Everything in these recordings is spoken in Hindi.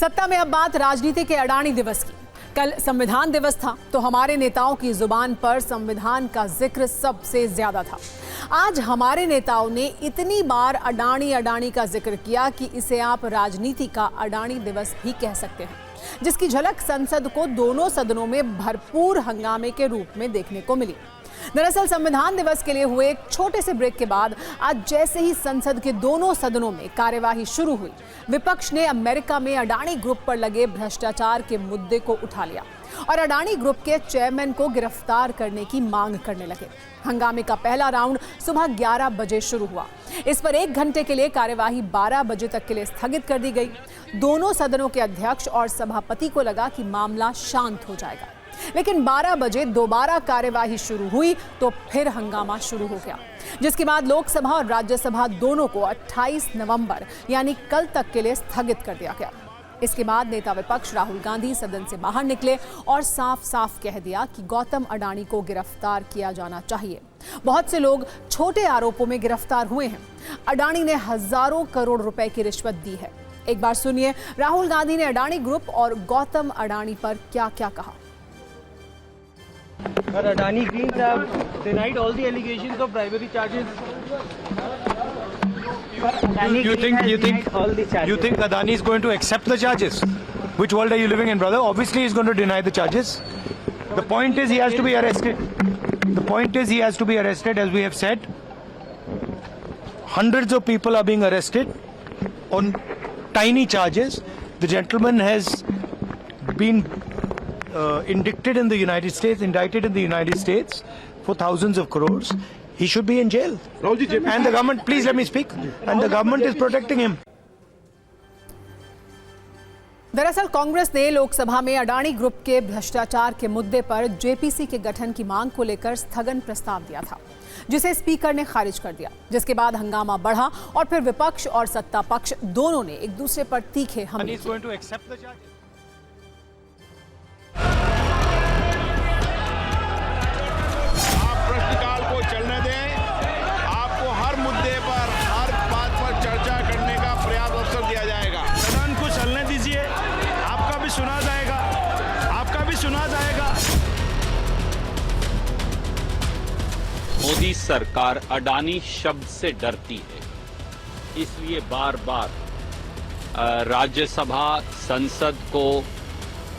सत्ता में अब बात राजनीति के अडानी दिवस की। कल संविधान दिवस था तो हमारे नेताओं की जुबान पर संविधान का जिक्र सबसे ज्यादा था। आज हमारे नेताओं ने इतनी बार अडानी अडानी का जिक्र किया कि इसे आप राजनीति का अडानी दिवस भी कह सकते हैं, जिसकी झलक संसद को दोनों सदनों में भरपूर हंगामे के रूप में देखने को मिली। दरअसल संविधान दिवस के लिए हुए एक छोटे से ब्रेक के बाद आज जैसे ही संसद के दोनों सदनों में कार्यवाही शुरू हुई, विपक्ष ने अमेरिका में अडानी ग्रुप पर लगे भ्रष्टाचार के मुद्दे को उठा लिया और अडानी ग्रुप के चेयरमैन को गिरफ्तार करने की मांग करने लगे। हंगामे का पहला राउंड सुबह 11 बजे शुरू हुआ। इस पर 1 घंटे के लिए कार्यवाही 12 बजे तक के लिए स्थगित कर दी गई। दोनों सदनों के अध्यक्ष और सभापति को लगा कि मामला शांत हो जाएगा, लेकिन 12 बजे दोबारा कार्यवाही शुरू हुई तो फिर हंगामा शुरू हो गया, जिसके बाद लोकसभा और राज्यसभा दोनों को 28 नवंबर यानी कल तक के लिए स्थगित कर दिया गया। इसके बाद नेता विपक्ष राहुल गांधी सदन से बाहर निकले और साफ साफ कह दिया कि गौतम अडानी को गिरफ्तार किया जाना चाहिए। बहुत से लोग छोटे आरोपों में गिरफ्तार हुए हैं। अडानी ने हजारों करोड़ रुपए की रिश्वत दी है। एक बार सुनिए राहुल गांधी ने अडानी ग्रुप और गौतम अडानी पर क्या क्या कहा। But Adani Greens have denied all the allegations of bribery charges. You think Adani is going to accept the charges? Which world are you living in, brother? Obviously, he's going to deny the charges. The point is, he has to be arrested. The point is, he has to be arrested, as we have said. Hundreds of people are being arrested on tiny charges. The gentleman has been indicted in the United States for thousands of crores. He should be in jail. And the government, please let me speak. And the government is protecting him. दरअसल कांग्रेस ने लोकसभा में अडानी ग्रुप के भ्रष्टाचार के मुद्दे पर जेपीसी के गठन की मांग को लेकर स्थगन प्रस्ताव दिया था, जिसे स्पीकर ने खारिज कर दिया, जिसके बाद हंगामा बढ़ा और फिर विपक्ष और सत्ता पक्ष दोनों ने एक दूसरे पर तीखे हमले किए। चलने दें, आपको हर मुद्दे पर, हर बात पर चर्चा करने का पर्याप्त अवसर दिया जाएगा। सदन को चलने दीजिए, आपका भी सुना जाएगा, आपका भी सुना जाएगा। मोदी सरकार अडानी शब्द से डरती है, इसलिए बार बार राज्यसभा संसद को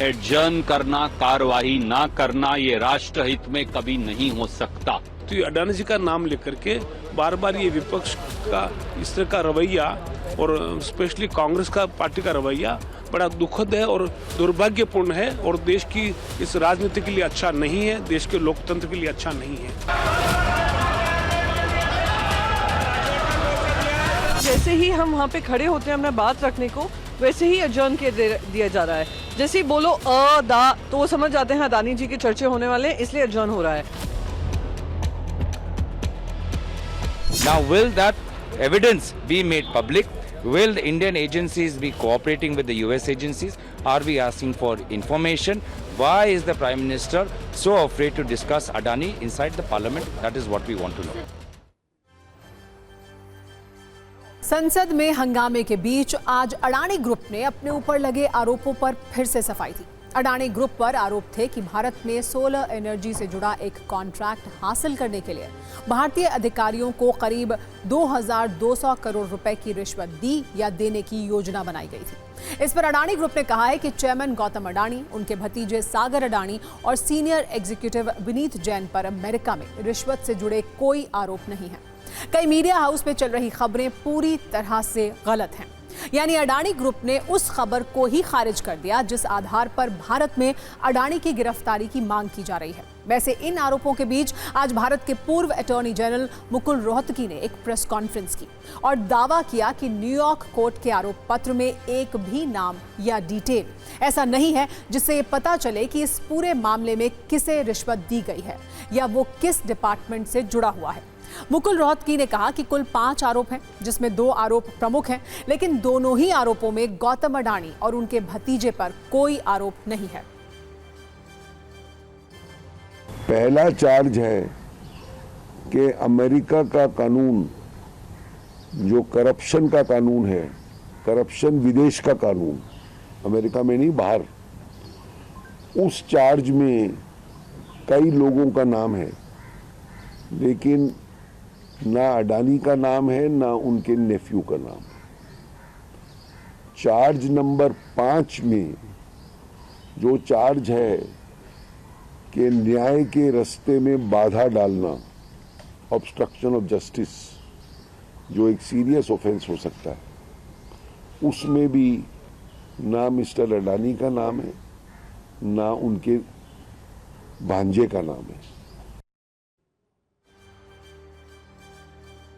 एडजर्न करना, कार्यवाही ना करना, ये राष्ट्रहित में कभी नहीं हो सकता। तो अडानी जी का नाम लेकर के बार बार ये विपक्ष का इस तरह का रवैया और स्पेशली कांग्रेस का पार्टी का रवैया बड़ा दुखद है और दुर्भाग्यपूर्ण है और देश की इस राजनीति के लिए अच्छा नहीं है, देश के लोकतंत्र के लिए अच्छा नहीं है। जैसे ही हम वहाँ पे खड़े होते हैं अपना बात रखने को, वैसे ही अडजर्न दिया जा रहा है। जैसे ही बोलो अ दा तो वो समझ जाते हैं अडानी जी के चर्चे होने वाले हैं, इसलिए अडजर्न हो रहा है। Now, will that evidence be made public? Will the Indian agencies be cooperating with the US agencies? Are we asking for information? Why is the Prime Minister so afraid to discuss Adani inside the Parliament? That is what we want to know. संसद में हंगामे के बीच आज अडानी ग्रुप ने अपने ऊपर लगे आरोपों पर फिर से सफाई दी। अडानी ग्रुप पर आरोप थे कि भारत में सोलर एनर्जी से जुड़ा एक कॉन्ट्रैक्ट हासिल करने के लिए भारतीय अधिकारियों को करीब 2200 करोड़ रुपए की रिश्वत दी या देने की योजना बनाई गई थी। इस पर अडानी ग्रुप ने कहा है कि चेयरमैन गौतम अडानी, उनके भतीजे सागर अडानी और सीनियर एग्जीक्यूटिव विनीत जैन पर अमेरिका में रिश्वत से जुड़े कोई आरोप नहीं है। कई मीडिया हाउस में चल रही खबरें पूरी तरह से गलत हैं। यानी अडानी ग्रुप ने उस खबर को ही खारिज कर दिया जिस आधार पर भारत में अडानी की गिरफ्तारी की मांग की जा रही है। वैसे इन आरोपों के बीच आज भारत के पूर्व अटॉर्नी जनरल मुकुल रोहतगी ने एक प्रेस कॉन्फ्रेंस की और दावा किया कि न्यूयॉर्क कोर्ट के आरोप पत्र में एक भी नाम या डिटेल ऐसा नहीं है जिससे ये पता चले कि इस पूरे मामले में किसे रिश्वत दी गई है या वो किस डिपार्टमेंट से जुड़ा हुआ है। मुकुल रोहतगी ने कहा कि कुल 5 आरोप हैं, जिसमें 2 आरोप प्रमुख हैं, लेकिन दोनों ही आरोपों में गौतम अडानी और उनके भतीजे पर कोई आरोप नहीं है। पहला चार्ज है कि अमेरिका का कानून जो करप्शन का कानून है, करप्शन विदेश का कानून, अमेरिका में नहीं, बाहर। उस चार्ज में कई लोगों का नाम है, लेकिन ना अडानी का नाम है ना उनके नेफ्यू का नाम है। चार्ज नंबर 5 में जो चार्ज है कि न्याय के रास्ते में बाधा डालना, ऑब्स्ट्रक्शन ऑफ जस्टिस, जो एक सीरियस ऑफेंस हो सकता है, उसमें भी ना मिस्टर अडानी का नाम है ना उनके भांजे का नाम है।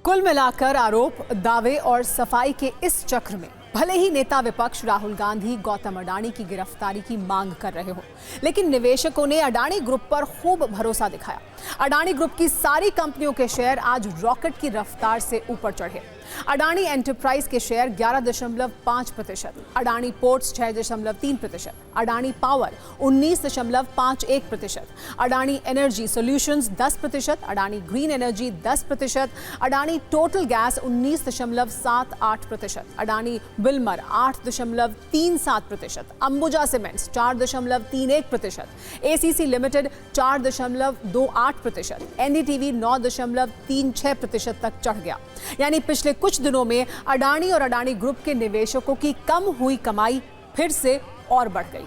कुल मिलाकर आरोप, दावे और सफाई के इस चक्र में भले ही नेता विपक्ष राहुल गांधी गौतम अडानी की गिरफ्तारी की मांग कर रहे हो, लेकिन निवेशकों ने अडानी ग्रुप पर खूब भरोसा दिखाया। अडानी ग्रुप की सारी कंपनियों के शेयर आज रॉकेट की रफ्तार से ऊपर चढ़े। अडानी एंटरप्राइज के share 11.5%, Adani ports 6.3%, Adani power 19.51%, Adani energy solutions 10%, Adani green energy 10%, Adani total gas 19.78%, Adani Wilmer 8.37%, Ambuja cements 4.31%, ACC limited 4.28%, NDTV 9.36% तक चढ़ गया। यानी पिछले कुछ दिनों में अडानी और अडानी ग्रुप के निवेशकों की कम हुई कमाई फिर से और बढ़ गई।